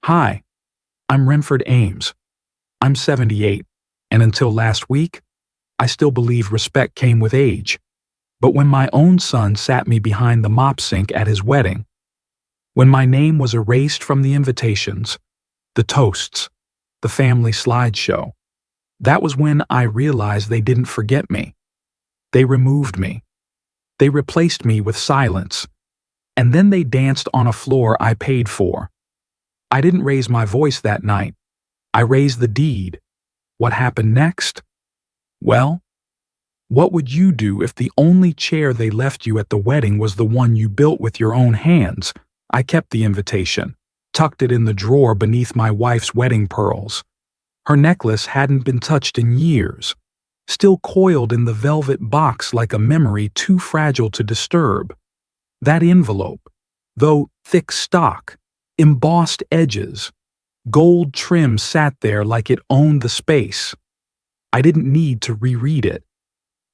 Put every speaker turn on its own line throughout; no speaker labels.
Hi, I'm Renford Aimes. I'm 78, and until last week, I still believed respect came with age. But when my own son sat me behind the mop sink at his wedding, when my name was erased from the invitations, the toasts, the family slideshow, that was when I realized they didn't forget me. They removed me. They replaced me with silence. And then they danced on a floor I paid for. I didn't raise my voice that night. I raised the deed. What happened next? Well, what would you do if the only chair they left you at the wedding was the one you built with your own hands? I kept the invitation, tucked it in the drawer beneath my wife's wedding pearls. Her necklace hadn't been touched in years, still coiled in the velvet box like a memory too fragile to disturb. That envelope, though thick stock, embossed edges, gold trim sat there like it owned the space. I didn't need to reread it.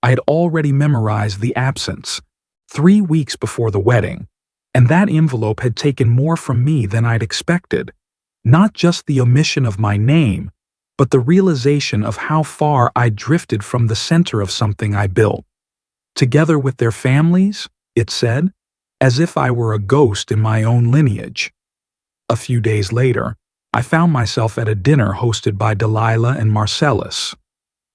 I had already memorized the absence, 3 weeks before the wedding, and that envelope had taken more from me than I'd expected. Not just the omission of my name, but the realization of how far I'd drifted from the center of something I built. Together with their families, it said, as if I were a ghost in my own lineage. A few days later, I found myself at a dinner hosted by Delilah and Marcellus.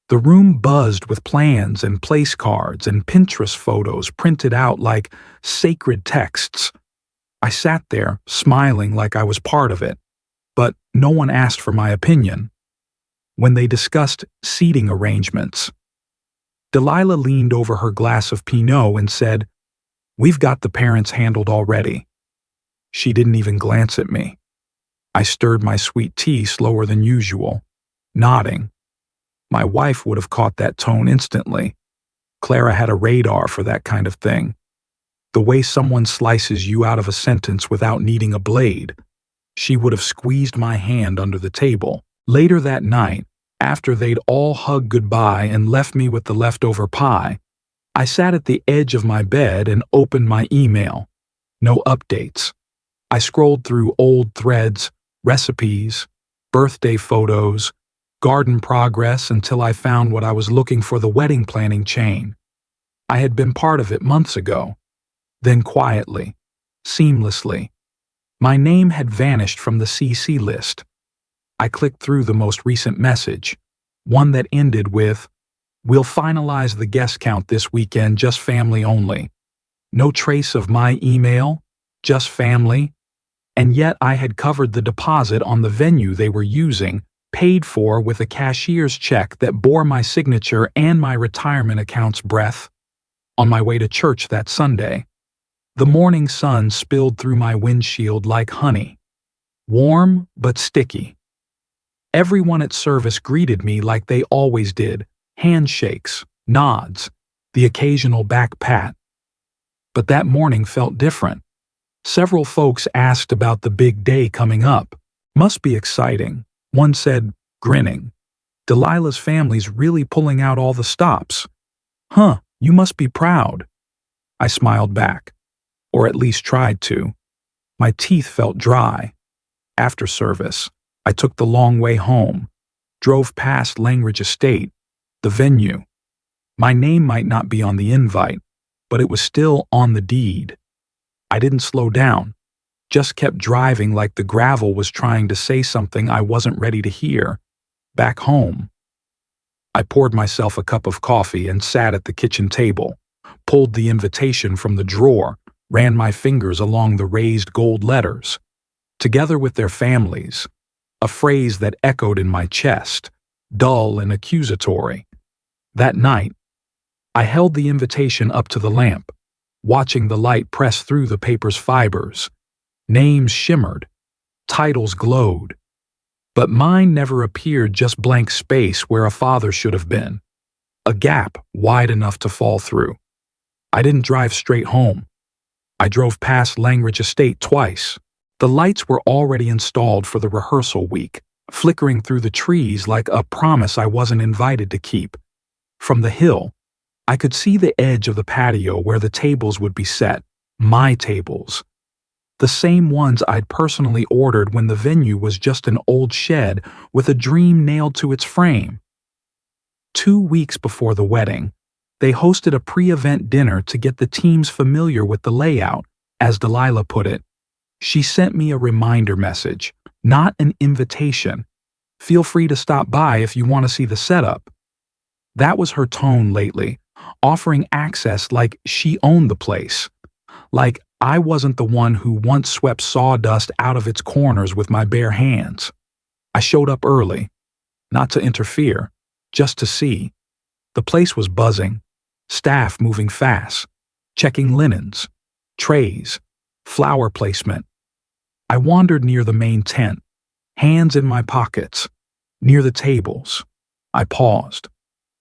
The room buzzed with plans and place cards and Pinterest photos printed out like sacred texts. I sat there, smiling like I was part of it, but no one asked for my opinion. When they discussed seating arrangements, Delilah leaned over her glass of Pinot and said, "We've got the parents handled already." She didn't even glance at me. I stirred my sweet tea slower than usual, nodding. My wife would have caught that tone instantly. Clara had a radar for that kind of thing. The way someone slices you out of a sentence without needing a blade. She would have squeezed my hand under the table. Later that night, after they'd all hugged goodbye and left me with the leftover pie, I sat at the edge of my bed and opened my email. No updates. I scrolled through old threads, recipes, birthday photos, garden progress until I found what I was looking for: the wedding planning chain. I had been part of it months ago. Then quietly, seamlessly, my name had vanished from the CC list. I clicked through the most recent message, one that ended with, "We'll finalize the guest count this weekend, just family only." No trace of my email, just family. And yet I had covered the deposit on the venue they were using, paid for with a cashier's check that bore my signature and my retirement account's breath. On my way to church that Sunday, the morning sun spilled through my windshield like honey, warm but sticky. Everyone at service greeted me like they always did, handshakes, nods, the occasional back pat. But that morning felt different. Several folks asked about the big day coming up. "Must be exciting," one said, grinning. "Delilah's family's really pulling out all the stops." "Huh, you must be proud." I smiled back, or at least tried to. My teeth felt dry. After service, I took the long way home, drove past Langridge Estate, the venue. My name might not be on the invite, but it was still on the deed. I didn't slow down, just kept driving like the gravel was trying to say something I wasn't ready to hear. Back home, I poured myself a cup of coffee and sat at the kitchen table, pulled the invitation from the drawer, ran my fingers along the raised gold letters. "Together with their families," a phrase that echoed in my chest, dull and accusatory. That night, I held the invitation up to the lamp, watching the light press through the paper's fibers. Names shimmered, titles glowed, but mine never appeared, just blank space where a father should have been, a gap wide enough to fall through. I didn't drive straight home. I drove past Langridge Estate twice. The lights were already installed for the rehearsal week, flickering through the trees like a promise I wasn't invited to keep. From the hill, I could see the edge of the patio where the tables would be set, my tables. The same ones I'd personally ordered when the venue was just an old shed with a dream nailed to its frame. 2 weeks before the wedding, they hosted a pre-event dinner to get the teams familiar with the layout, as Delilah put it. She sent me a reminder message, not an invitation. Feel free to stop by if you want to see the setup. That was her tone lately, offering access like she owned the place. Like I wasn't the one who once swept sawdust out of its corners with my bare hands. I showed up early, not to interfere, just to see. The place was buzzing, staff moving fast, checking linens, trays, flower placement. I wandered near the main tent, hands in my pockets, near the tables. I paused.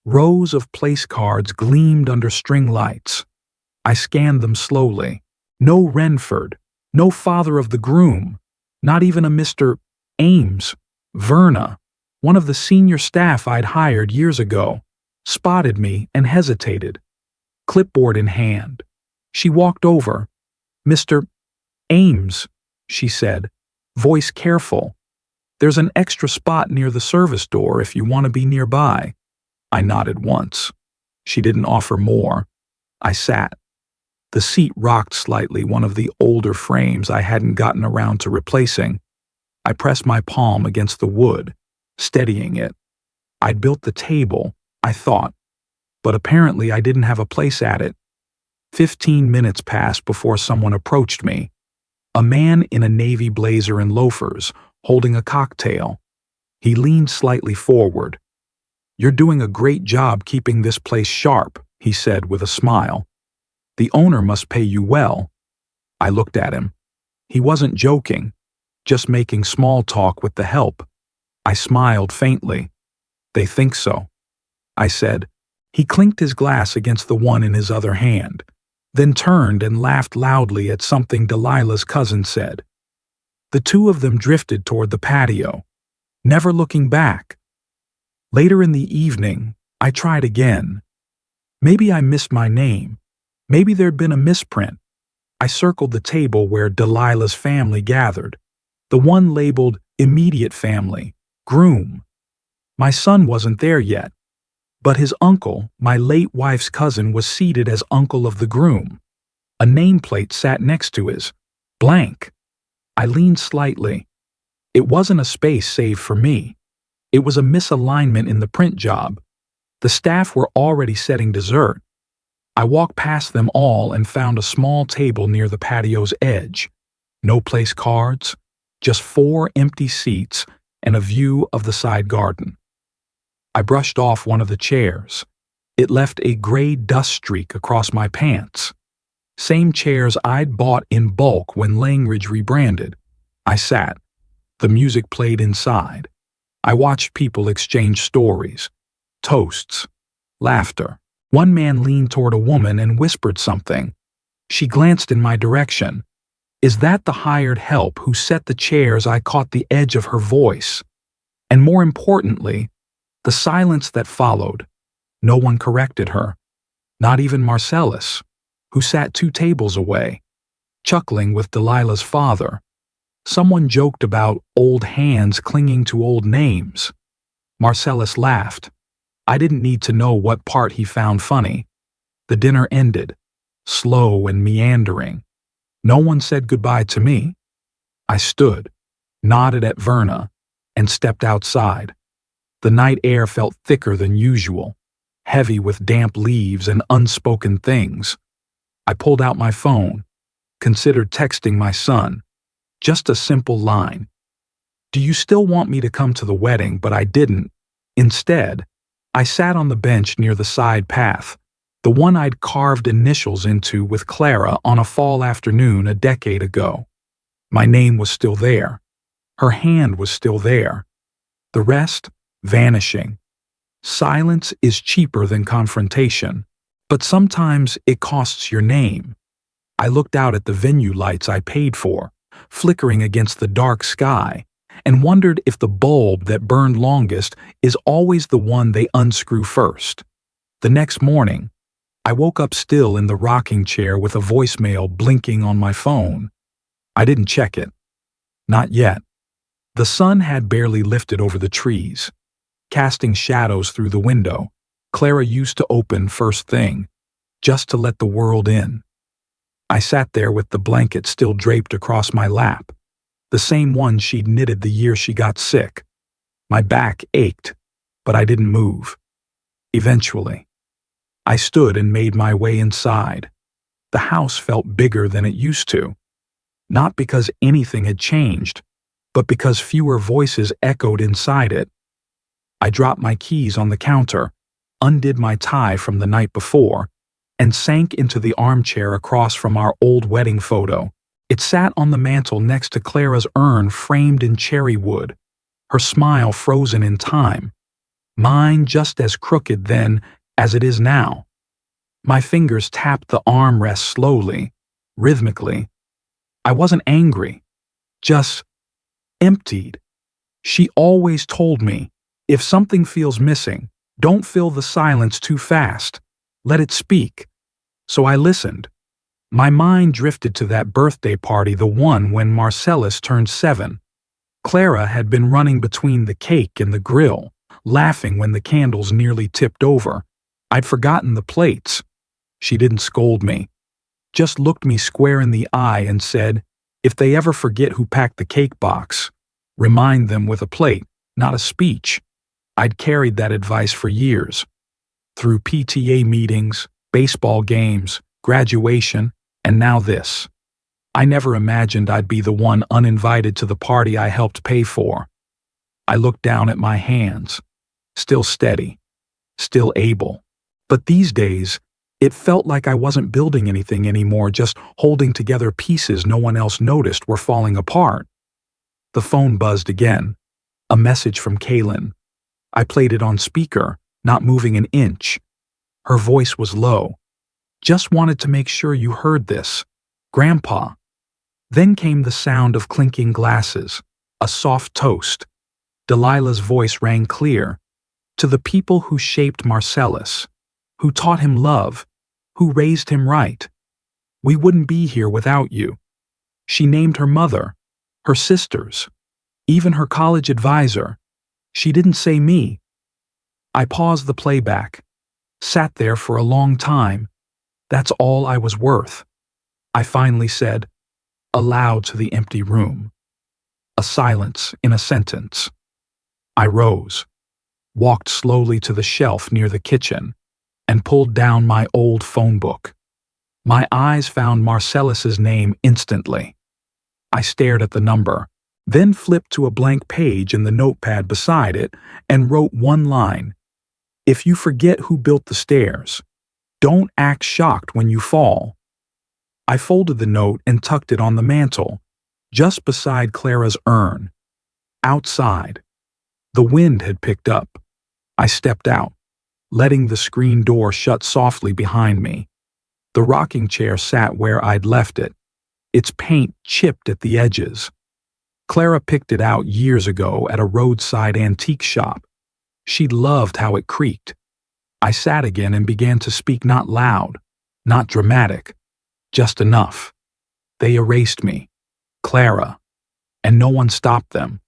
Rows of place cards gleamed under string lights. I scanned them slowly. No Renford, no father of the groom, not even a Mr. Aimes. Verna, one of the senior staff I'd hired years ago, spotted me and hesitated, clipboard in hand. She walked over. "Mr. Aimes," she said, voice careful. "There's an extra spot near the service door if you want to be nearby." I nodded once. She didn't offer more. I sat. The seat rocked slightly, one of the older frames I hadn't gotten around to replacing. I pressed my palm against the wood, steadying it. I'd built the table, I thought, but apparently I didn't have a place at it. 15 minutes passed before someone approached me. A man in a navy blazer and loafers, holding a cocktail. He leaned slightly forward. "You're doing a great job keeping this place sharp," he said with a smile. "The owner must pay you well." I looked at him. He wasn't joking, just making small talk with the help. I smiled faintly. "They think so," I said. He clinked his glass against the one in his other hand, then turned and laughed loudly at something Delilah's cousin said. The two of them drifted toward the patio, never looking back. Later in the evening, I tried again. Maybe I missed my name. Maybe there'd been a misprint. I circled the table where Delilah's family gathered, the one labeled immediate family, groom. My son wasn't there yet, but his uncle, my late wife's cousin, was seated as uncle of the groom. A nameplate sat next to his, blank. I leaned slightly. It wasn't a space saved for me. It was a misalignment in the print job. The staff were already setting dessert. I walked past them all and found a small table near the patio's edge. No place cards, just 4 empty seats and a view of the side garden. I brushed off one of the chairs. It left a gray dust streak across my pants. Same chairs I'd bought in bulk when Langridge rebranded. I sat. The music played inside. I watched people exchange stories, toasts, laughter. One man leaned toward a woman and whispered something. She glanced in my direction. Is that the hired help who set the chairs? I caught the edge of her voice. And more importantly, the silence that followed. No one corrected her. Not even Marcellus, who sat 2 tables away, chuckling with Delilah's father. Someone joked about old hands clinging to old names. Marcellus laughed. I didn't need to know what part he found funny. The dinner ended, slow and meandering. No one said goodbye to me. I stood, nodded at Verna, and stepped outside. The night air felt thicker than usual, heavy with damp leaves and unspoken things. I pulled out my phone, considered texting my son. Just a simple line. "Do you still want me to come to the wedding?" But I didn't. Instead, I sat on the bench near the side path, the one I'd carved initials into with Clara on a fall afternoon a decade ago. My name was still there. Her hand was still there. The rest, vanishing. Silence is cheaper than confrontation, but sometimes it costs your name. I looked out at the venue lights I paid for, flickering against the dark sky, and wondered if the bulb that burned longest is always the one they unscrew first. The next morning, I woke up still in the rocking chair with a voicemail blinking on my phone. I didn't check it. Not yet. The sun had barely lifted over the trees, casting shadows through the window. Clara used to open first thing, just to let the world in. I sat there with the blanket still draped across my lap, the same one she'd knitted the year she got sick. My back ached, but I didn't move. Eventually, I stood and made my way inside. The house felt bigger than it used to, not because anything had changed, but because fewer voices echoed inside it. I dropped my keys on the counter, undid my tie from the night before, and sank into the armchair across from our old wedding photo. It sat on the mantel next to Clara's urn framed in cherry wood, her smile frozen in time, mine just as crooked then as it is now. My fingers tapped the armrest slowly, rhythmically. I wasn't angry, just emptied. She always told me, if something feels missing, don't fill the silence too fast. Let it speak. So I listened. My mind drifted to that birthday party, the one when Marcellus turned 7. Clara had been running between the cake and the grill, laughing when the candles nearly tipped over. I'd forgotten the plates. She didn't scold me, just looked me square in the eye and said, if they ever forget who packed the cake box, remind them with a plate, not a speech. I'd carried that advice for years. Through PTA meetings, baseball games, graduation, and now this. I never imagined I'd be the one uninvited to the party I helped pay for. I looked down at my hands, still steady, still able. But these days, it felt like I wasn't building anything anymore, just holding together pieces no one else noticed were falling apart. The phone buzzed again. A message from Kaylin. I played it on speaker, not moving an inch. Her voice was low. Just wanted to make sure you heard this. Grandpa. Then came the sound of clinking glasses, a soft toast. Delilah's voice rang clear. To the people who shaped Marcellus, who taught him love, who raised him right. We wouldn't be here without you. She named her mother, her sisters, even her college advisor. She didn't say me. I paused the playback, sat there for a long time. That's all I was worth. I finally said, aloud to the empty room. A silence in a sentence. I rose, walked slowly to the shelf near the kitchen, and pulled down my old phone book. My eyes found Marcellus's name instantly. I stared at the number, then flipped to a blank page in the notepad beside it and wrote one line. If you forget who built the stairs, don't act shocked when you fall. I folded the note and tucked it on the mantel, just beside Clara's urn. Outside, the wind had picked up. I stepped out, letting the screen door shut softly behind me. The rocking chair sat where I'd left it, its paint chipped at the edges. Clara picked it out years ago at a roadside antique shop. She loved how it creaked. I sat again and began to speak, not loud, not dramatic, just enough. They erased me, Clara, and no one stopped them.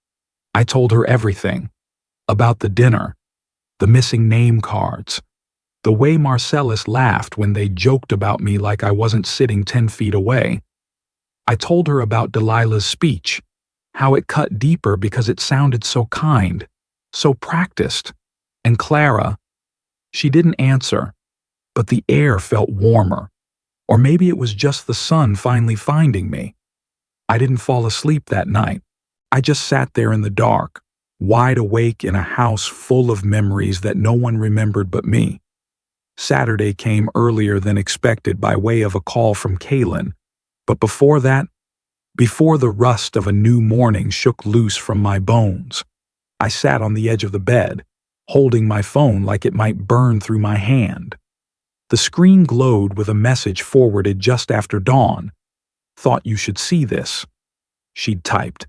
I told her everything, about the dinner, the missing name cards, the way Marcellus laughed when they joked about me like I wasn't sitting 10 feet away. I told her about Delilah's speech, how it cut deeper because it sounded so kind, so practiced. And Clara, she didn't answer, but the air felt warmer. Or maybe it was just the sun finally finding me. I didn't fall asleep that night. I just sat there in the dark, wide awake in a house full of memories that no one remembered but me. Saturday came earlier than expected by way of a call from Kaylin, but before that, before the rust of a new morning shook loose from my bones, I sat on the edge of the bed, holding my phone like it might burn through my hand. The screen glowed with a message forwarded just after dawn. Thought you should see this, she'd typed.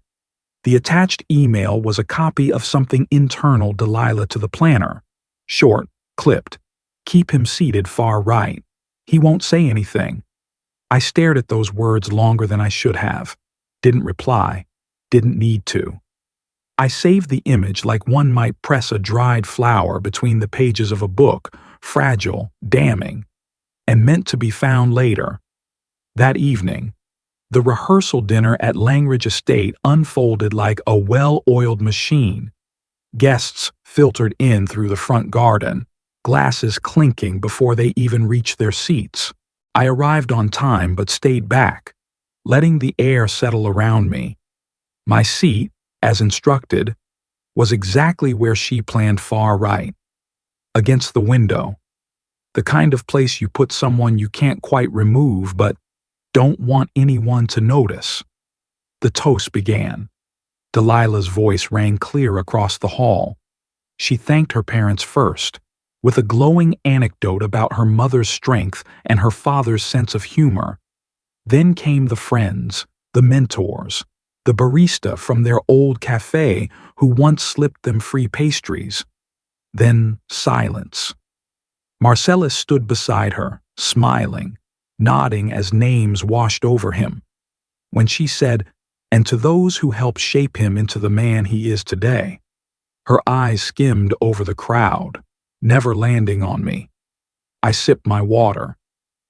The attached email was a copy of something internal Delilah to the planner. Short, clipped. Keep him seated far right. He won't say anything. I stared at those words longer than I should have. Didn't reply. Didn't need to. I saved the image like one might press a dried flower between the pages of a book, fragile, damning, and meant to be found later. That evening, the rehearsal dinner at Langridge Estate unfolded like a well-oiled machine. Guests filtered in through the front garden, glasses clinking before they even reached their seats. I arrived on time but stayed back, letting the air settle around me. My seat, as instructed, was exactly where she planned, far right, against the window, the kind of place you put someone you can't quite remove but don't want anyone to notice. The toast began. Delilah's voice rang clear across the hall. She thanked her parents first, with a glowing anecdote about her mother's strength and her father's sense of humor. Then came the friends, the mentors, the barista from their old cafe who once slipped them free pastries. Then silence. Marcellus stood beside her, smiling, nodding as names washed over him. When she said, "And to those who helped shape him into the man he is today," her eyes skimmed over the crowd, never landing on me. I sipped my water.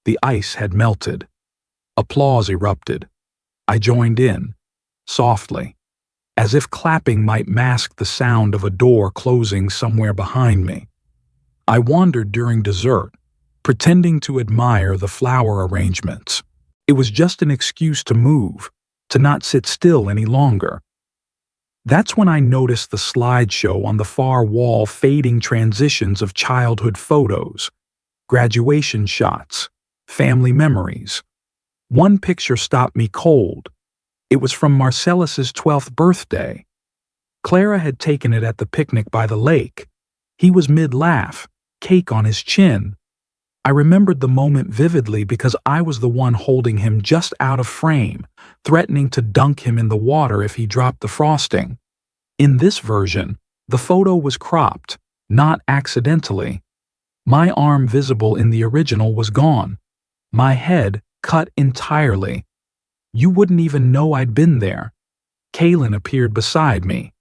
The ice had melted. Applause erupted. I joined in, softly, as if clapping might mask the sound of a door closing somewhere behind me. I wandered during dessert, pretending to admire the flower arrangements. It was just an excuse to move, to not sit still any longer. That's when I noticed the slideshow on the far wall, fading transitions of childhood photos, graduation shots, family memories. One picture stopped me cold. It was from Marcellus's 12th birthday. Clara had taken it at the picnic by the lake. He was mid-laugh, cake on his chin. I remembered the moment vividly because I was the one holding him just out of frame, threatening to dunk him in the water if he dropped the frosting. In this version, the photo was cropped, not accidentally. My arm visible in the original was gone. My head cut entirely. You wouldn't even know I'd been there. Kaylin appeared beside me.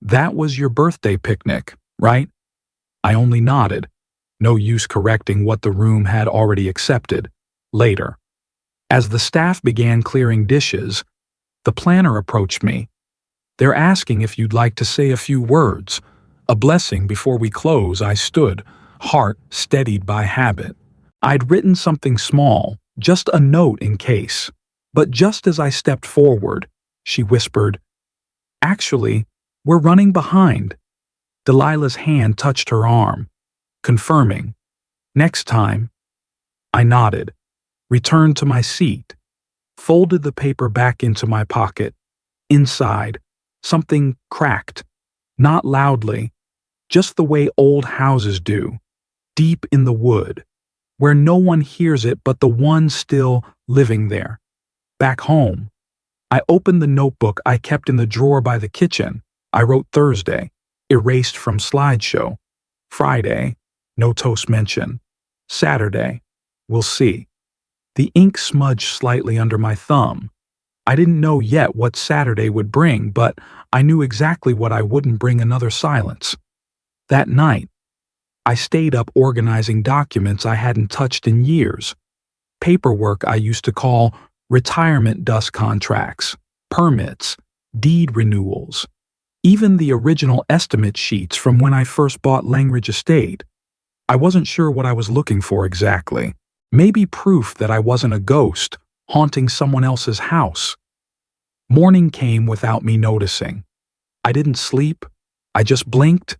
"That was your birthday picnic, right?" I only nodded. No use correcting what the room had already accepted. Later, as the staff began clearing dishes, the planner approached me. "They're asking if you'd like to say a few words. A blessing before we close." I stood, heart steadied by habit. I'd written something small, just a note in case. But just as I stepped forward, she whispered, "Actually, we're running behind." Delilah's hand touched her arm, confirming, "Next time." I nodded, returned to my seat, folded the paper back into my pocket. Inside, something cracked, not loudly, just the way old houses do, deep in the wood, where no one hears it but the one still living there. Back home, I opened the notebook I kept in the drawer by the kitchen. I wrote Thursday, erased from slideshow. Friday, no toast mention. Saturday, we'll see. The ink smudged slightly under my thumb. I didn't know yet what Saturday would bring, but I knew exactly what I wouldn't bring: another silence. That night, I stayed up organizing documents I hadn't touched in years. Paperwork I used to call retirement dust contracts, permits, deed renewals, even the original estimate sheets from when I first bought Langridge Estate. I wasn't sure what I was looking for exactly. Maybe proof that I wasn't a ghost haunting someone else's house. Morning came without me noticing. I didn't sleep. I just blinked,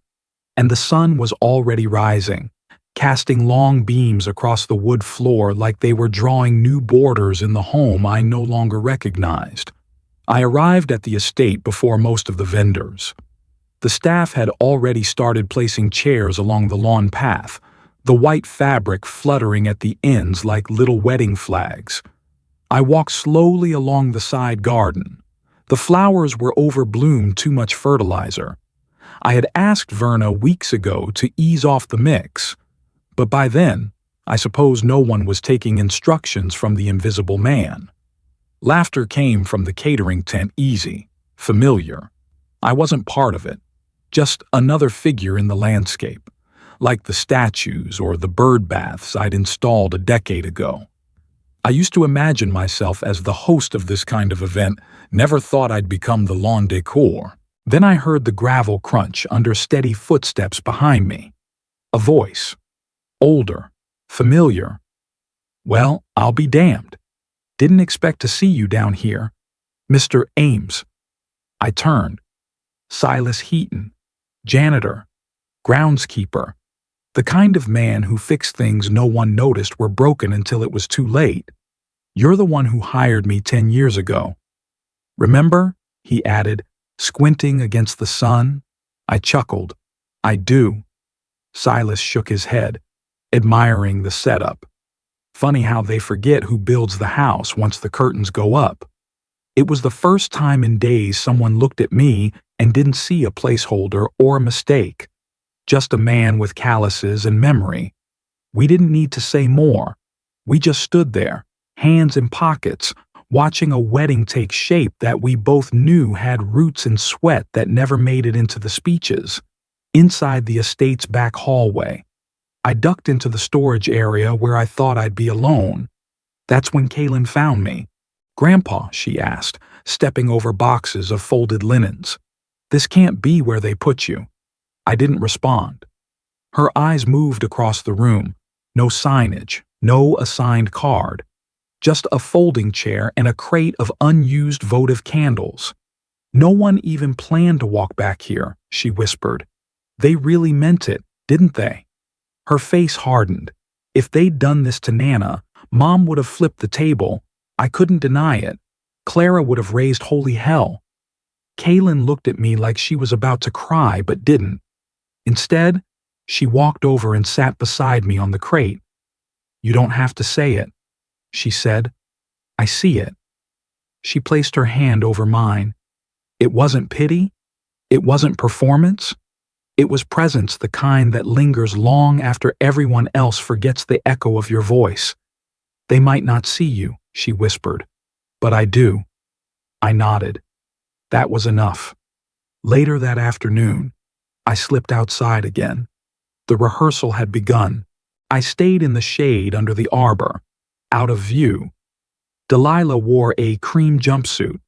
and the sun was already rising, casting long beams across the wood floor like they were drawing new borders in the home I no longer recognized. I arrived at the estate before most of the vendors. The staff had already started placing chairs along the lawn path, the white fabric fluttering at the ends like little wedding flags. I walked slowly along the side garden. The flowers were overbloomed, too much fertilizer. I had asked Verna weeks ago to ease off the mix, but by then, I suppose no one was taking instructions from the invisible man. Laughter came from the catering tent, easy, familiar. I wasn't part of it, just another figure in the landscape, like the statues or the bird baths I'd installed a decade ago. I used to imagine myself as the host of this kind of event, never thought I'd become the lawn decor. Then I heard the gravel crunch under steady footsteps behind me. A voice. Older. Familiar. Well, I'll be damned. Didn't expect to see you down here. Mr. Aimes. I turned. Silas Heaton. Janitor. Groundskeeper. The kind of man who fixed things no one noticed were broken until it was too late. You're the one who hired me 10 years ago. Remember? He added, squinting against the sun. I chuckled. I do. Silas shook his head, admiring the setup. Funny how they forget who builds the house once the curtains go up. It was the first time in days someone looked at me and didn't see a placeholder or a mistake. Just a man with calluses and memory. We didn't need to say more. We just stood there, hands in pockets, watching a wedding take shape that we both knew had roots in sweat that never made it into the speeches. Inside the estate's back hallway, I ducked into the storage area where I thought I'd be alone. That's when Kaylin found me. "Grandpa," she asked, stepping over boxes of folded linens. "This can't be where they put you." I didn't respond. Her eyes moved across the room. No signage, no assigned card. Just a folding chair and a crate of unused votive candles. "No one even planned to walk back here," she whispered. "They really meant it, didn't they?" Her face hardened. If they'd done this to Nana, Mom would have flipped the table. I couldn't deny it. Clara would have raised holy hell. Kaylin looked at me like she was about to cry but didn't. Instead, she walked over and sat beside me on the crate. "You don't have to say it," she said. "I see it." She placed her hand over mine. It wasn't pity. It wasn't performance. It was presence, the kind that lingers long after everyone else forgets the echo of your voice. "They might not see you," she whispered, "but I do." I nodded. That was enough. Later that afternoon, I slipped outside again. The rehearsal had begun. I stayed in the shade under the arbor, out of view. Delilah wore a cream jumpsuit,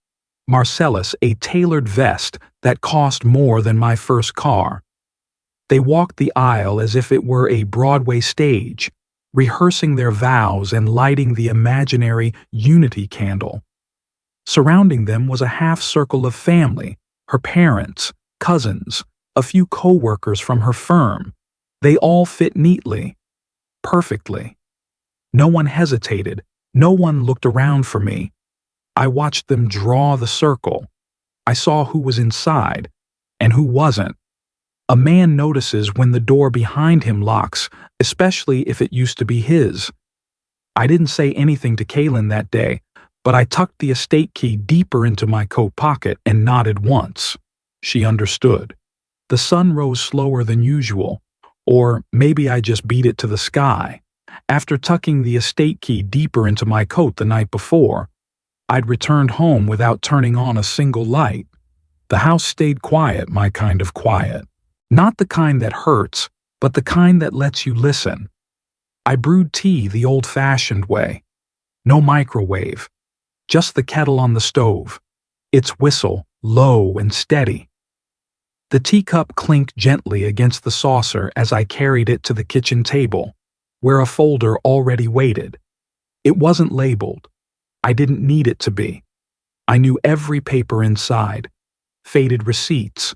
Marcellus a tailored vest that cost more than my first car. They walked the aisle as if it were a Broadway stage, rehearsing their vows and lighting the imaginary unity candle. Surrounding them was a half-circle of family, her parents, cousins, a few co-workers from her firm. They all fit neatly, perfectly. No one hesitated. No one looked around for me. I watched them draw the circle. I saw who was inside and who wasn't. A man notices when the door behind him locks, especially if it used to be his. I didn't say anything to Kaylin that day, but I tucked the estate key deeper into my coat pocket and nodded once. She understood. The sun rose slower than usual, or maybe I just beat it to the sky. After tucking the estate key deeper into my coat the night before, I'd returned home without turning on a single light. The house stayed quiet, my kind of quiet. Not the kind that hurts, but the kind that lets you listen. I brewed tea the old-fashioned way. No microwave, just the kettle on the stove, its whistle low and steady. The teacup clinked gently against the saucer as I carried it to the kitchen table, where a folder already waited. It wasn't labeled. I didn't need it to be. I knew every paper inside. Faded receipts,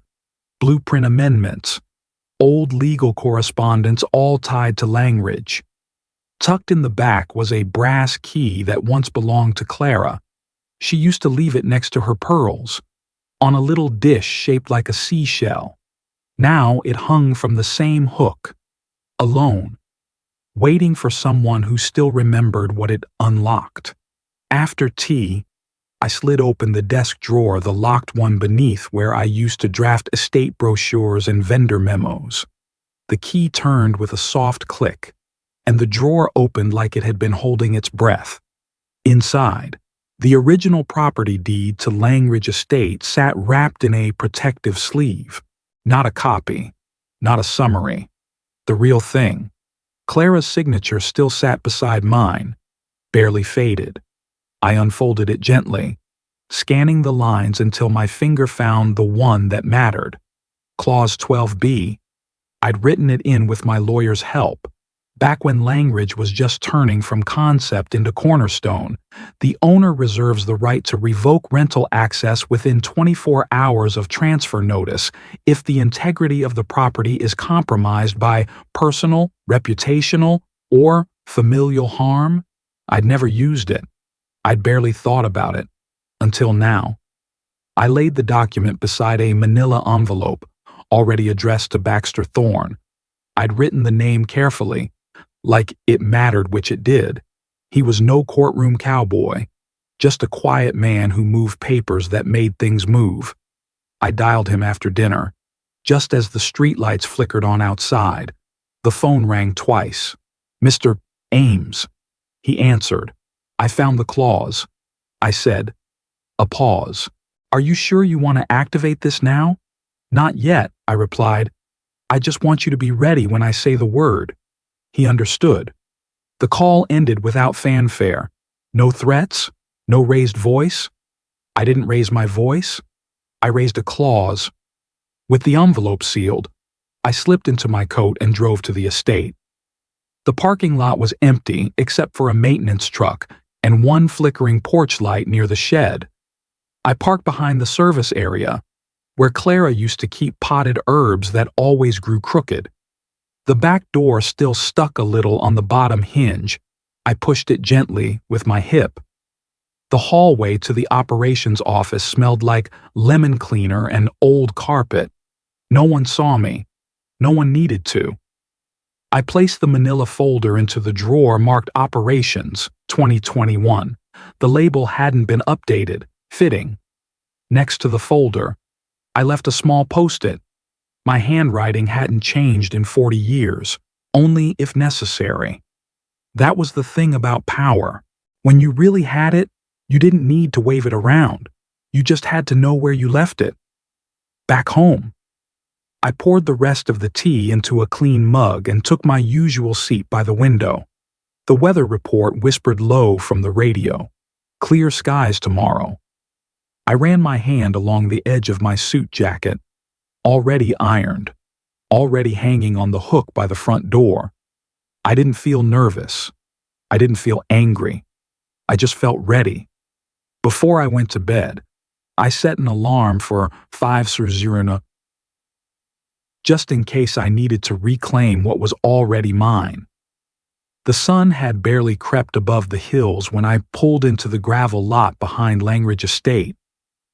blueprint amendments, old legal correspondence all tied to Langridge. Tucked in the back was a brass key that once belonged to Clara. She used to leave it next to her pearls, on a little dish shaped like a seashell. Now it hung from the same hook, alone, waiting for someone who still remembered what it unlocked. After tea, I slid open the desk drawer, the locked one beneath where I used to draft estate brochures and vendor memos. The key turned with a soft click, and the drawer opened like it had been holding its breath. Inside, The original property deed to Langridge Estate sat wrapped in a protective sleeve. Not a copy, not a summary. The real thing. Clara's signature still sat beside mine, barely faded. I unfolded it gently, scanning the lines until my finger found the one that mattered. Clause 12B. I'd written it in with my lawyer's help. Back when Langridge was just turning from concept into cornerstone, the owner reserves the right to revoke rental access within 24 hours of transfer notice if the integrity of the property is compromised by personal, reputational, or familial harm. I'd never used it. I'd barely thought about it. Until now. I laid the document beside a manila envelope, already addressed to Baxter Thorne. I'd written the name carefully, like it mattered, which it did. He was no courtroom cowboy, just a quiet man who moved papers that made things move. I dialed him after dinner, just as the streetlights flickered on outside. The phone rang twice. Mr. Aimes. He answered. I found the clause. I said. A pause. Are you sure you want to activate this now? Not yet, I replied. I just want you to be ready when I say the word. He understood. The call ended without fanfare. No threats, no raised voice. I didn't raise my voice. I raised a clause. With the envelope sealed, I slipped into my coat and drove to the estate. The parking lot was empty except for a maintenance truck and one flickering porch light near the shed. I parked behind the service area, where Clara used to keep potted herbs that always grew crooked. The back door still stuck a little on the bottom hinge. I pushed it gently with my hip. The hallway to the operations office smelled like lemon cleaner and old carpet. No one saw me. No one needed to. I placed the manila folder into the drawer marked Operations 2021. The label hadn't been updated, fitting. Next to the folder, I left a small post-it. My handwriting hadn't changed in 40 years, only if necessary. That was the thing about power. When you really had it, you didn't need to wave it around. You just had to know where you left it. Back home. I poured the rest of the tea into a clean mug and took my usual seat by the window. The weather report whispered low from the radio. Clear skies tomorrow. I ran my hand along the edge of my suit jacket. Already ironed, already hanging on the hook by the front door. I didn't feel nervous. I didn't feel angry. I just felt ready. Before I went to bed, I set an alarm for 5:00, just in case I needed to reclaim what was already mine. The sun had barely crept above the hills when I pulled into the gravel lot behind Langridge Estate.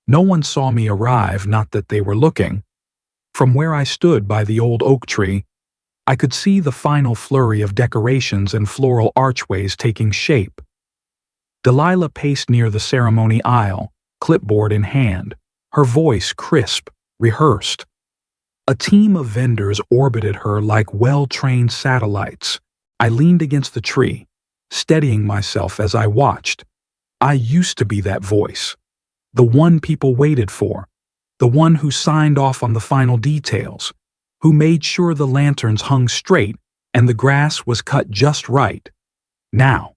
No one saw me arrive, not that they were looking. From where I stood by the old oak tree, I could see the final flurry of decorations and floral archways taking shape. Delilah paced near the ceremony aisle, clipboard in hand, her voice crisp, rehearsed. A team of vendors orbited her like well-trained satellites. I leaned against the tree, steadying myself as I watched. I used to be that voice, the one people waited for. The one who signed off on the final details, who made sure the lanterns hung straight and the grass was cut just right. Now,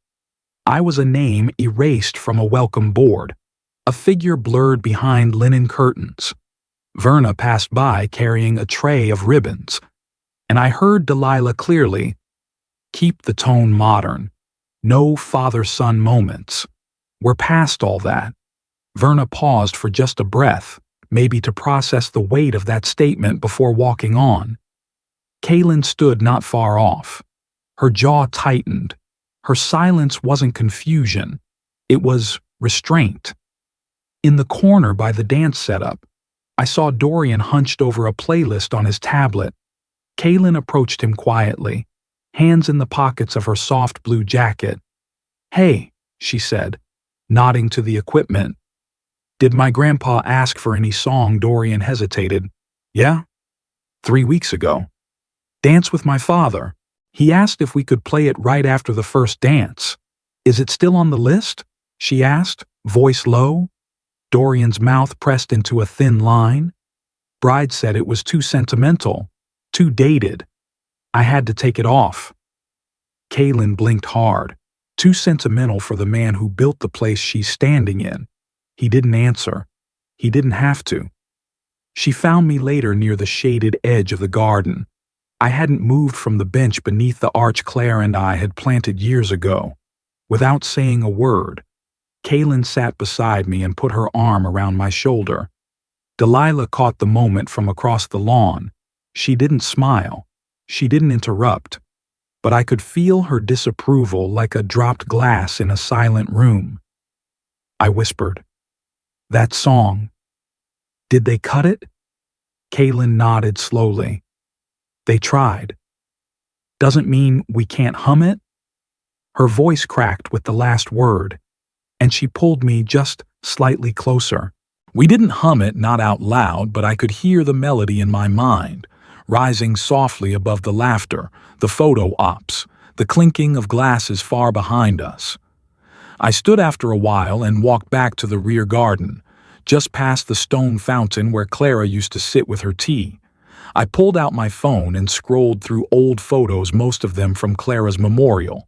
I was a name erased from a welcome board, a figure blurred behind linen curtains. Verna passed by carrying a tray of ribbons, and I heard Delilah clearly. Keep the tone modern. No father-son moments. We're past all that. Verna paused for just a breath, maybe to process the weight of that statement before walking on. Kaylin stood not far off. Her jaw tightened. Her silence wasn't confusion. It was restraint. In the corner by the dance setup, I saw Dorian hunched over a playlist on his tablet. Kaylin approached him quietly, hands in the pockets of her soft blue jacket. "Hey," she said, nodding to the equipment. "Did my grandpa ask for any song?" Dorian hesitated. "Yeah? 3 weeks ago. Dance with my father. He asked if we could play it right after the first dance. Is it still on the list?" she asked, voice low. Dorian's mouth pressed into a thin line. Bride said it was too sentimental, too dated. I had to take it off. Kaylin blinked hard. Too sentimental for the man who built the place she's standing in. He didn't answer. He didn't have to. She found me later near the shaded edge of the garden. I hadn't moved from the bench beneath the arch Claire and I had planted years ago. Without saying a word, Kaylin sat beside me and put her arm around my shoulder. Delilah caught the moment from across the lawn. She didn't smile. She didn't interrupt. But I could feel her disapproval like a dropped glass in a silent room. I whispered, "That song. Did they cut it?" Kaylin nodded slowly. "They tried. Doesn't mean we can't hum it?" Her voice cracked with the last word, and she pulled me just slightly closer. We didn't hum it, not out loud, but I could hear the melody in my mind, rising softly above the laughter, the photo ops, the clinking of glasses far behind us. I stood after a while and walked back to the rear garden, just past the stone fountain where Clara used to sit with her tea. I pulled out my phone and scrolled through old photos, most of them from Clara's memorial,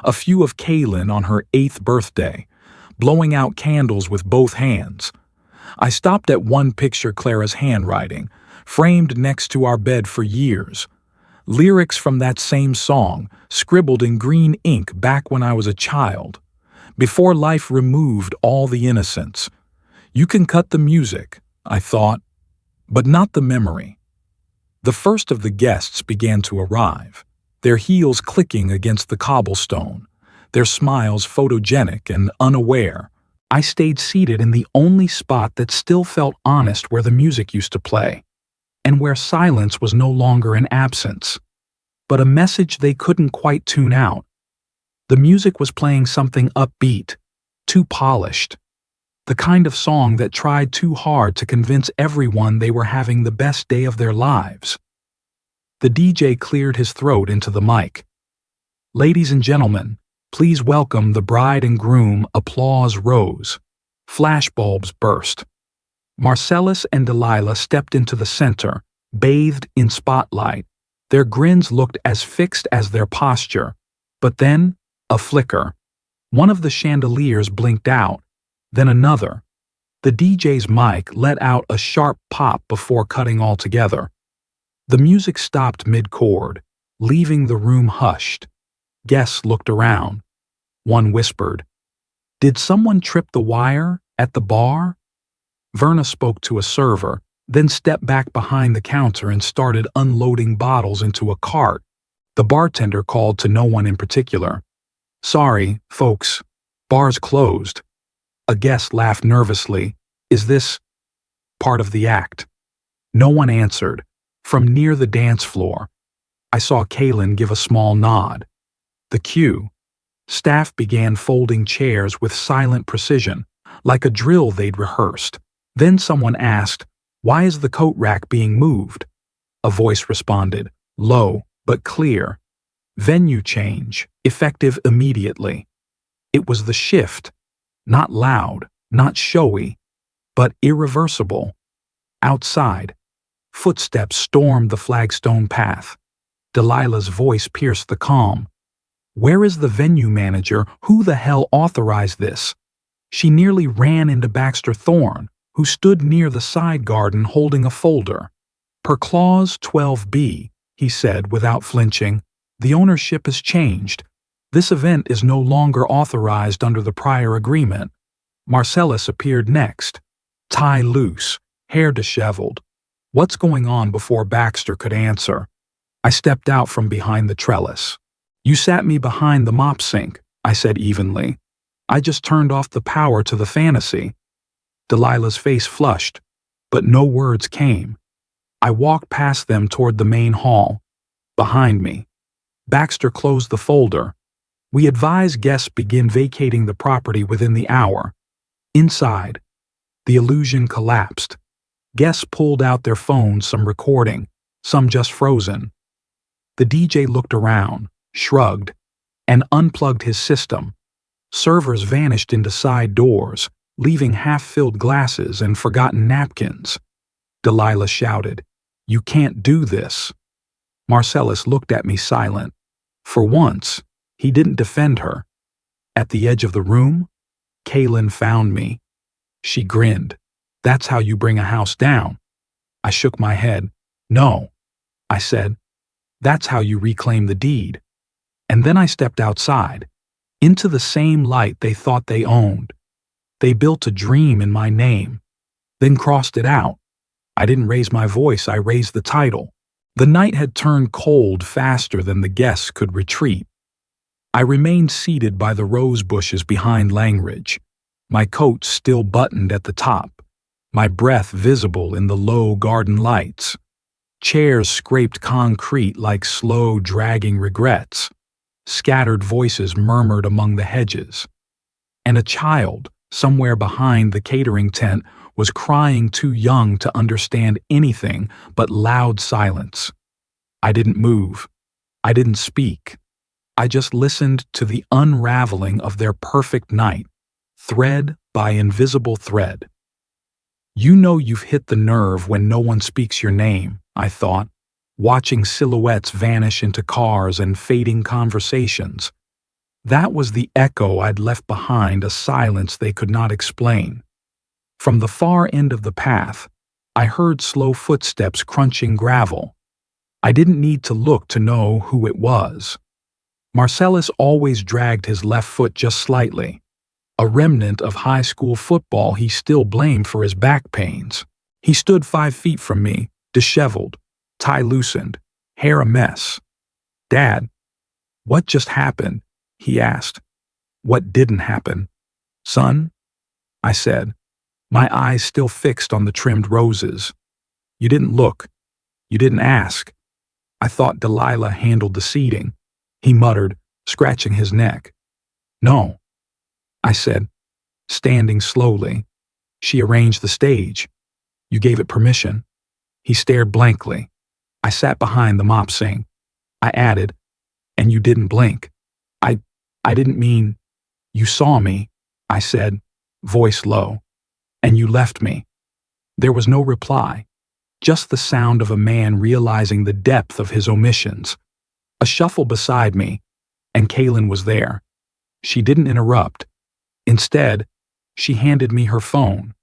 a few of Kaylin on her 8th birthday, blowing out candles with both hands. I stopped at one picture, Clara's handwriting, framed next to our bed for years. Lyrics from that same song, scribbled in green ink back when I was a child, before life removed all the innocence. You can cut the music, I thought, but not the memory. The first of the guests began to arrive, their heels clicking against the cobblestone, their smiles photogenic and unaware. I stayed seated in the only spot that still felt honest, where the music used to play, and where silence was no longer an absence, but a message they couldn't quite tune out. The music was playing something upbeat, too polished, the kind of song that tried too hard to convince everyone they were having the best day of their lives. The DJ cleared his throat into the mic. "Ladies and gentlemen, please welcome the bride and groom." Applause rose. Flashbulbs burst. Marcellus and Delilah stepped into the center, bathed in spotlight. Their grins looked as fixed as their posture. But then, a flicker. One of the chandeliers blinked out, then another. The DJ's mic let out a sharp pop before cutting altogether. The music stopped mid-chord, leaving the room hushed. Guests looked around. One whispered, "Did someone trip the wire at the bar?" Verna spoke to a server, then stepped back behind the counter and started unloading bottles into a cart. The bartender called to no one in particular. "Sorry, folks, bar's closed." A guest laughed nervously. "Is this part of the act?" No one answered. From near the dance floor, I saw Kaylin give a small nod. The cue. Staff began folding chairs with silent precision, like a drill they'd rehearsed. Then someone asked, "Why is the coat rack being moved?" A voice responded, low but clear, "Venue change, effective immediately." It was the shift, not loud, not showy, but irreversible. Outside, footsteps stormed the flagstone path. Delilah's voice pierced the calm. "Where is the venue manager? Who the hell authorized this?" She nearly ran into Baxter Thorne, who stood near the side garden holding a folder. "Per Clause 12B, he said without flinching, "the ownership has changed. This event is no longer authorized under the prior agreement." Marcellus appeared next, tie loose, hair disheveled. "What's going on?" Before Baxter could answer, I stepped out from behind the trellis. "You sat me behind the mop sink," I said evenly. "I just turned off the power to the fantasy." Delilah's face flushed, but no words came. I walked past them toward the main hall. Behind me, Baxter closed the folder. "We advise guests begin vacating the property within the hour." Inside, the illusion collapsed. Guests pulled out their phones, some recording, some just frozen. The DJ looked around, shrugged, and unplugged his system. Servers vanished into side doors, leaving half-filled glasses and forgotten napkins. Delilah shouted, "You can't do this." Marcellus looked at me silent. For once, he didn't defend her. At the edge of the room, Kaylin found me. She grinned. "That's how you bring a house down." I shook my head. "No," I said. "That's how you reclaim the deed." And then I stepped outside, into the same light they thought they owned. They built a dream in my name, then crossed it out. I didn't raise my voice, I raised the title. The night had turned cold faster than the guests could retreat. I remained seated by the rose bushes behind Langridge, my coat still buttoned at the top, my breath visible in the low garden lights. Chairs scraped concrete like slow, dragging regrets. Scattered voices murmured among the hedges. And a child, somewhere behind the catering tent, was crying too young to understand anything but loud silence. I didn't move. I didn't speak. I just listened to the unraveling of their perfect night, thread by invisible thread. You know you've hit the nerve when no one speaks your name, I thought, watching silhouettes vanish into cars and fading conversations. That was the echo I'd left behind, a silence they could not explain. From the far end of the path, I heard slow footsteps crunching gravel. I didn't need to look to know who it was. Marcellus always dragged his left foot just slightly, a remnant of high school football he still blamed for his back pains. He stood 5 feet from me, disheveled, tie loosened, hair a mess. "Dad, what just happened?" he asked. "What didn't happen, son?" I said, my eyes still fixed on the trimmed roses. "You didn't look. You didn't ask. I thought Delilah handled the seating," he muttered, scratching his neck. "No," I said, standing slowly. "She arranged the stage. You gave it permission." He stared blankly. I sat behind the mop sink. I added, "And you didn't blink." I didn't mean, you saw me," I said, voice low. "And you left me." There was no reply, just the sound of a man realizing the depth of his omissions. A shuffle beside me, and Kaylin was there. She didn't interrupt. Instead, she handed me her phone.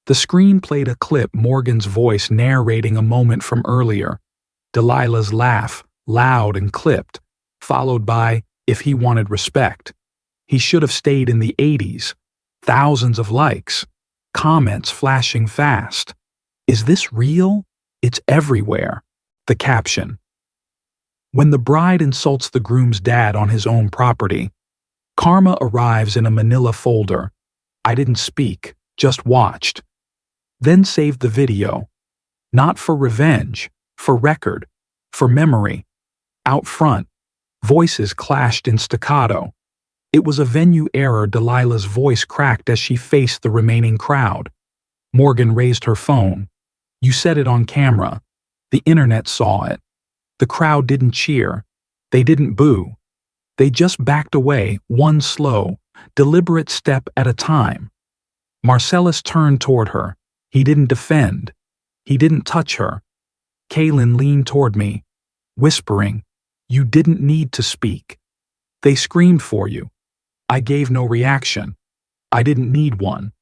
The screen played a clip, Morgan's voice narrating a moment from earlier. Delilah's laugh, loud and clipped, followed by, "If he wanted respect, he should have stayed in the '80s. Thousands of likes, comments flashing fast. Is this real? It's everywhere." The caption. "When the bride insults the groom's dad on his own property, karma arrives in a manila folder." I didn't speak, just watched. Then saved the video. Not for revenge, for record, for memory. Out front, voices clashed in staccato. It was a venue error. Delilah's voice cracked as she faced the remaining crowd. Morgan raised her phone. "You said it on camera. The internet saw it." The crowd didn't cheer. They didn't boo. They just backed away, one slow, deliberate step at a time. Marcellus turned toward her. He didn't defend. He didn't touch her. Kaylin leaned toward me, whispering, "You didn't need to speak. They screamed for you." I gave no reaction. I didn't need one.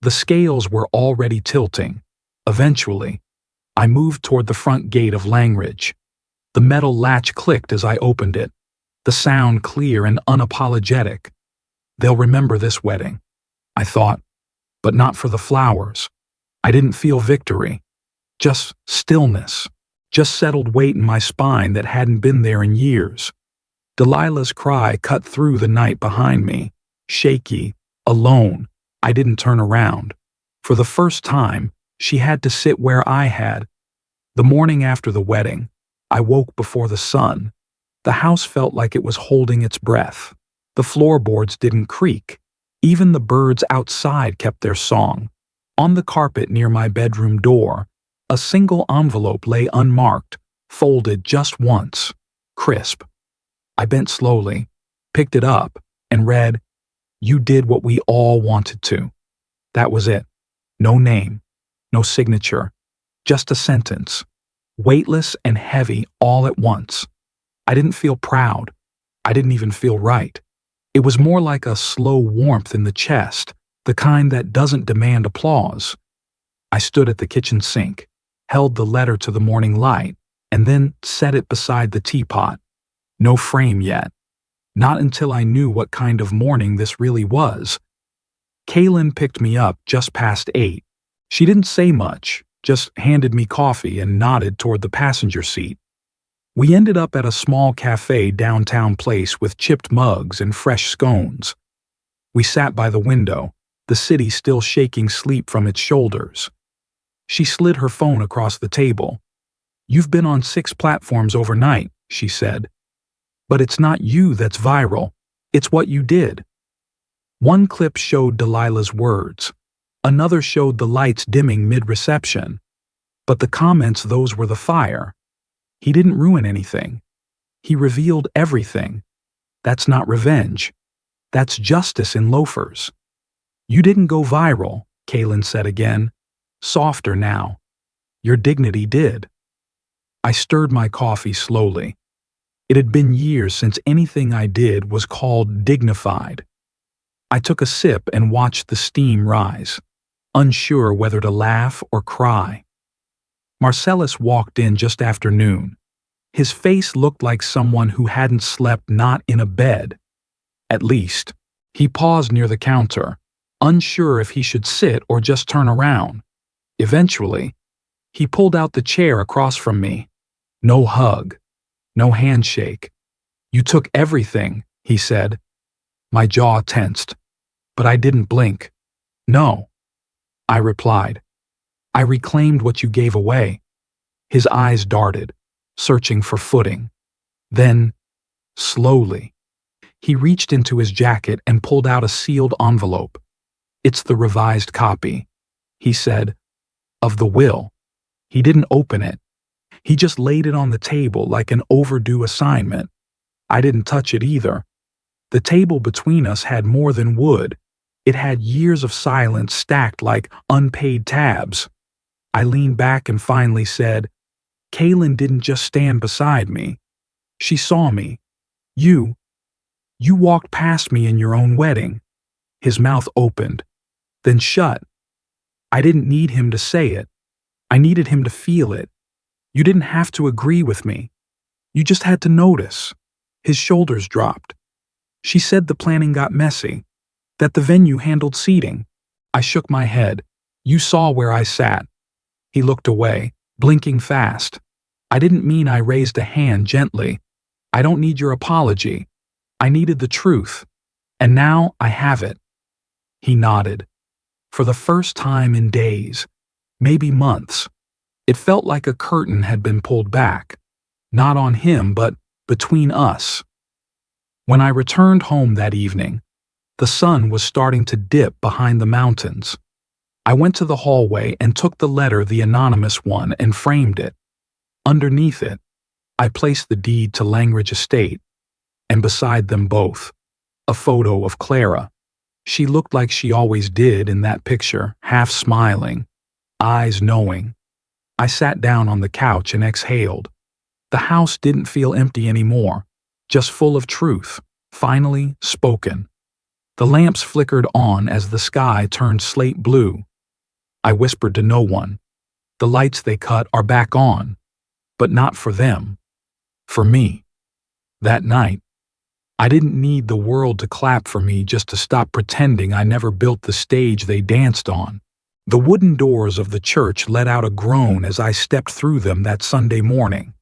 The scales were already tilting. Eventually, I moved toward the front gate of Langridge. The metal latch clicked as I opened it, the sound clear and unapologetic. They'll remember this wedding, I thought, but not for the flowers. I didn't feel victory, just stillness, just settled weight in my spine that hadn't been there in years. Delilah's cry cut through the night behind me, shaky, alone. I didn't turn around. For the first time, she had to sit where I had. The morning after the wedding, I woke before the sun. The house felt like it was holding its breath. The floorboards didn't creak. Even the birds outside kept their song. On the carpet near my bedroom door, a single envelope lay unmarked, folded just once, crisp. I bent slowly, picked it up, and read, You did what we all wanted to. That was it. No name, no signature, just a sentence. Weightless and heavy all at once. I didn't feel proud. I didn't even feel right. It was more like a slow warmth in the chest, the kind that doesn't demand applause. I stood at the kitchen sink, held the letter to the morning light, and then set it beside the teapot. No frame yet. Not until I knew what kind of morning this really was. Kaylin picked me up just past 8. She didn't say much, just handed me coffee and nodded toward the passenger seat. We ended up at a small cafe downtown place with chipped mugs and fresh scones. We sat by the window, the city still shaking sleep from its shoulders. She slid her phone across the table. "You've been on 6 platforms overnight," she said. "But it's not you that's viral. It's what you did." One clip showed Delilah's words. Another showed the lights dimming mid-reception. But the comments, those were the fire. He didn't ruin anything. He revealed everything. That's not revenge. That's justice in loafers. "You didn't go viral," Kaylin said again. Softer now. "Your dignity did." I stirred my coffee slowly. It had been years since anything I did was called dignified. I took a sip and watched the steam rise, unsure whether to laugh or cry. Marcellus walked in just after noon. His face looked like someone who hadn't slept not in a bed. At least, he paused near the counter, unsure if he should sit or just turn around. Eventually, he pulled out the chair across from me. No hug, no handshake. "You took everything," he said. My jaw tensed, but I didn't blink. "No," I replied. "I reclaimed what you gave away." His eyes darted, searching for footing. Then, slowly, he reached into his jacket and pulled out a sealed envelope. "It's the revised copy," he said, "of the will." He didn't open it. He just laid it on the table like an overdue assignment. I didn't touch it either. The table between us had more than wood. It had years of silence stacked like unpaid tabs. I leaned back and finally said, "Kaylin didn't just stand beside me. She saw me. You walked past me in your own wedding." His mouth opened, then shut. I didn't need him to say it. I needed him to feel it. "You didn't have to agree with me. You just had to notice." His shoulders dropped. "She said the planning got messy, that the venue handled seating." I shook my head. "You saw where I sat." He looked away, blinking fast. "I didn't mean I raised a hand gently. I don't need your apology. I needed the truth. And now I have it." He nodded. For the first time in days, maybe months, it felt like a curtain had been pulled back. Not on him, but between us. When I returned home that evening, the sun was starting to dip behind the mountains. I went to the hallway and took the letter, the anonymous one, and framed it. Underneath it, I placed the deed to Langridge Estate, and beside them both, a photo of Clara. She looked like she always did in that picture, half smiling, eyes knowing. I sat down on the couch and exhaled. The house didn't feel empty anymore, just full of truth, finally spoken. The lamps flickered on as the sky turned slate blue. I whispered to no one. The lights they cut are back on, but not for them. For me. That night, I didn't need the world to clap for me just to stop pretending I never built the stage they danced on. The wooden doors of the church let out a groan as I stepped through them that Sunday morning.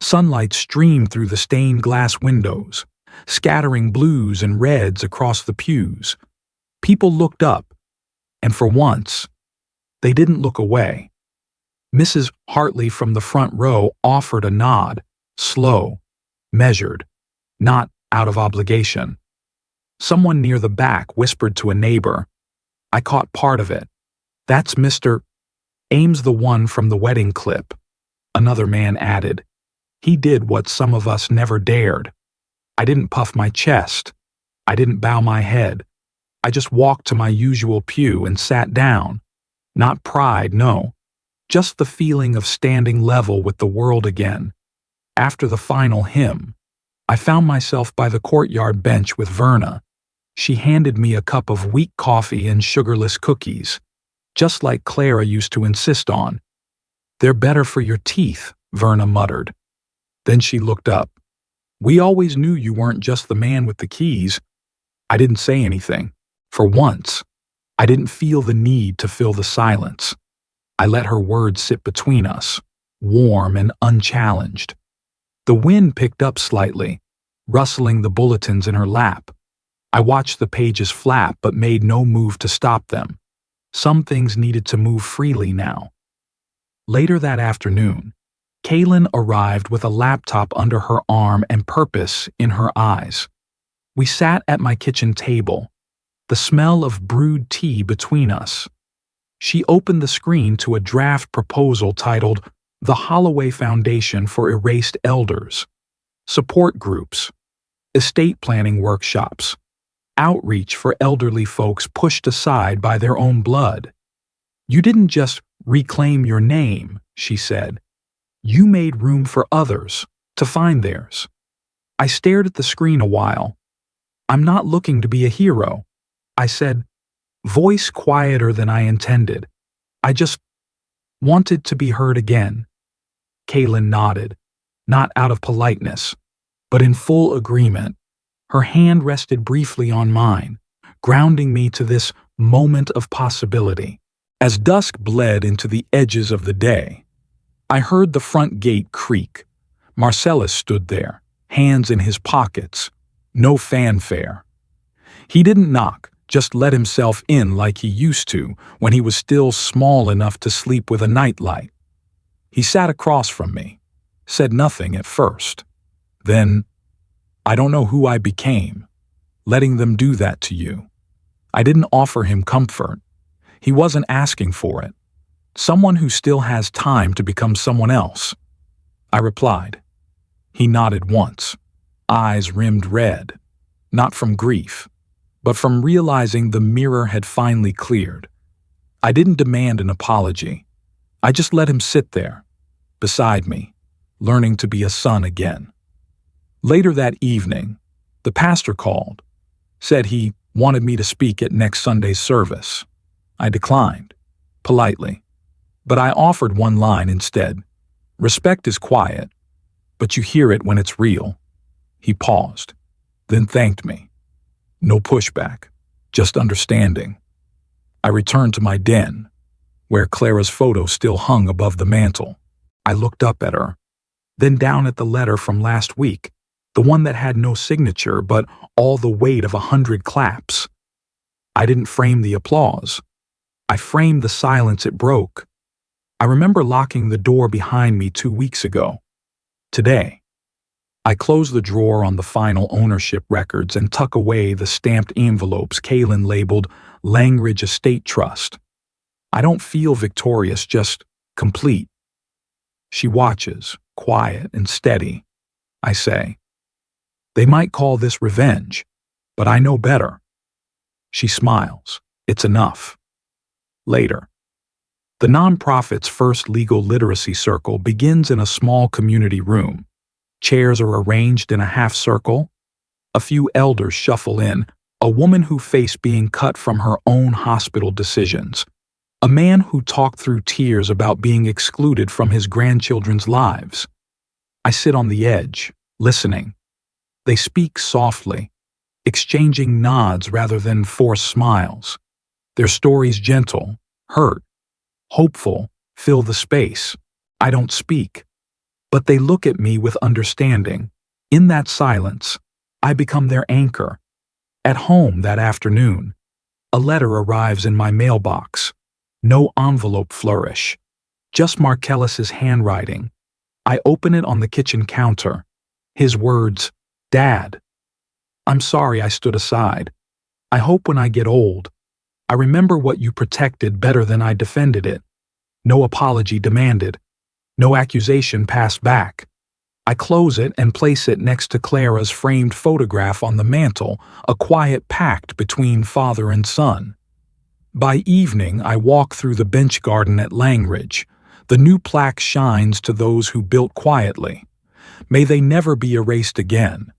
Sunlight streamed through the stained glass windows, scattering blues and reds across the pews. People looked up, and for once, they didn't look away. Mrs. Hartley from the front row offered a nod, slow, measured, not out of obligation. Someone near the back whispered to a neighbor. I caught part of it. "That's Mr. Aimes, the one from the wedding clip," another man added. "He did what some of us never dared." I didn't puff my chest. I didn't bow my head. I just walked to my usual pew and sat down. Not pride, no. Just the feeling of standing level with the world again. After the final hymn, I found myself by the courtyard bench with Verna. She handed me a cup of weak coffee and sugarless cookies, just like Clara used to insist on. "They're better for your teeth," Verna muttered. Then she looked up. "We always knew you weren't just the man with the keys." I didn't say anything. For once, I didn't feel the need to fill the silence. I let her words sit between us, warm and unchallenged. The wind picked up slightly, rustling the bulletins in her lap. I watched the pages flap but made no move to stop them. Some things needed to move freely now. Later that afternoon, Kaylin arrived with a laptop under her arm and purpose in her eyes. We sat at my kitchen table, the smell of brewed tea between us. She opened the screen to a draft proposal titled "The Holloway Foundation for Erased Elders," support groups, estate planning workshops, outreach for elderly folks pushed aside by their own blood. "You didn't just reclaim your name," she said. "You made room for others to find theirs." I stared at the screen a while. "I'm not looking to be a hero," I said, voice quieter than I intended. "I just wanted to be heard again." Kaylin nodded, not out of politeness, but in full agreement. Her hand rested briefly on mine, grounding me to this moment of possibility. As dusk bled into the edges of the day, I heard the front gate creak. Marcellus stood there, hands in his pockets, no fanfare. He didn't knock, just let himself in like he used to when he was still small enough to sleep with a nightlight. He sat across from me, said nothing at first. Then, "I don't know who I became, letting them do that to you." I didn't offer him comfort. He wasn't asking for it. "Someone who still has time to become someone else," I replied. He nodded once, eyes rimmed red, not from grief, but from realizing the mirror had finally cleared. I didn't demand an apology. I just let him sit there, beside me, learning to be a son again. Later that evening, the pastor called, said he wanted me to speak at next Sunday's service. I declined, politely, but I offered one line instead. "Respect is quiet, but you hear it when it's real." He paused, then thanked me. No pushback, just understanding. I returned to my den, where Clara's photo still hung above the mantel. I looked up at her, then down at the letter from last week, the one that had no signature but all the weight of 100 claps. I didn't frame the applause. I framed the silence it broke. I remember locking the door behind me 2 weeks ago. Today, I close the drawer on the final ownership records and tuck away the stamped envelopes Kaylin labeled Langridge Estate Trust. I don't feel victorious, just complete. She watches, quiet and steady. I say, "They might call this revenge, but I know better." She smiles. It's enough. Later, the nonprofit's first legal literacy circle begins in a small community room. Chairs are arranged in a half circle. A few elders shuffle in, a woman who faced being cut from her own hospital decisions, a man who talked through tears about being excluded from his grandchildren's lives. I sit on the edge, listening. They speak softly, exchanging nods rather than forced smiles. Their stories gentle, hurt, hopeful, fill the space. I don't speak, but they look at me with understanding. In that silence, I become their anchor. At home that afternoon, a letter arrives in my mailbox. No envelope flourish, just Marcellus's handwriting. I open it on the kitchen counter. His words, "Dad. I'm sorry I stood aside. I hope when I get old, I remember what you protected better than I defended it. No apology demanded. No accusation passed back. I close it and place it next to Clara's framed photograph on the mantel, a quiet pact between father and son. By evening, I walk through the bench garden at Langridge. The new plaque shines to those who built quietly. May they never be erased again.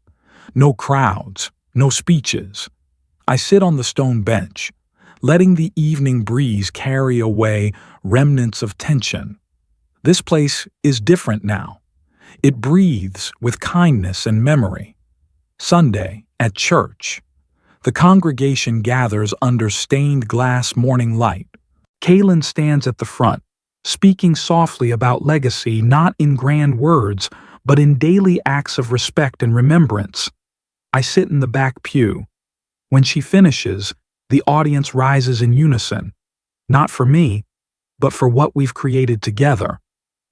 No crowds, no speeches. I sit on the stone bench, letting the evening breeze carry away remnants of tension. This place is different now. It breathes with kindness and memory. Sunday, at church. The congregation gathers under stained glass morning light. Kaylin stands at the front, speaking softly about legacy not in grand words, but in daily acts of respect and remembrance. I sit in the back pew. When she finishes, the audience rises in unison. Not for me, but for what we've created together.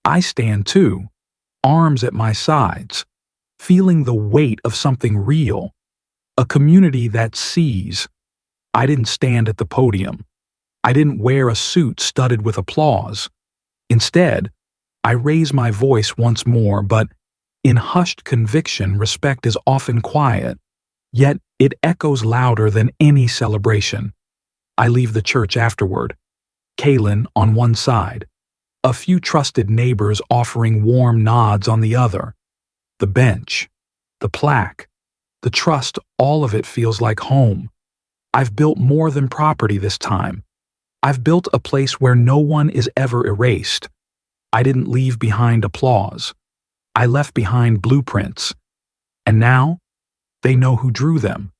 I stand too, arms at my sides, feeling the weight of something real. A community that sees. I didn't stand at the podium. I didn't wear a suit studded with applause. Instead, I raise my voice once more, but in hushed conviction, respect is often quiet, yet it echoes louder than any celebration. I leave the church afterward, Kaylin on one side, a few trusted neighbors offering warm nods on the other. The bench, the plaque, the trust, all of it feels like home. I've built more than property this time. I've built a place where no one is ever erased. I didn't leave behind applause. I left behind blueprints. And now, they know who drew them.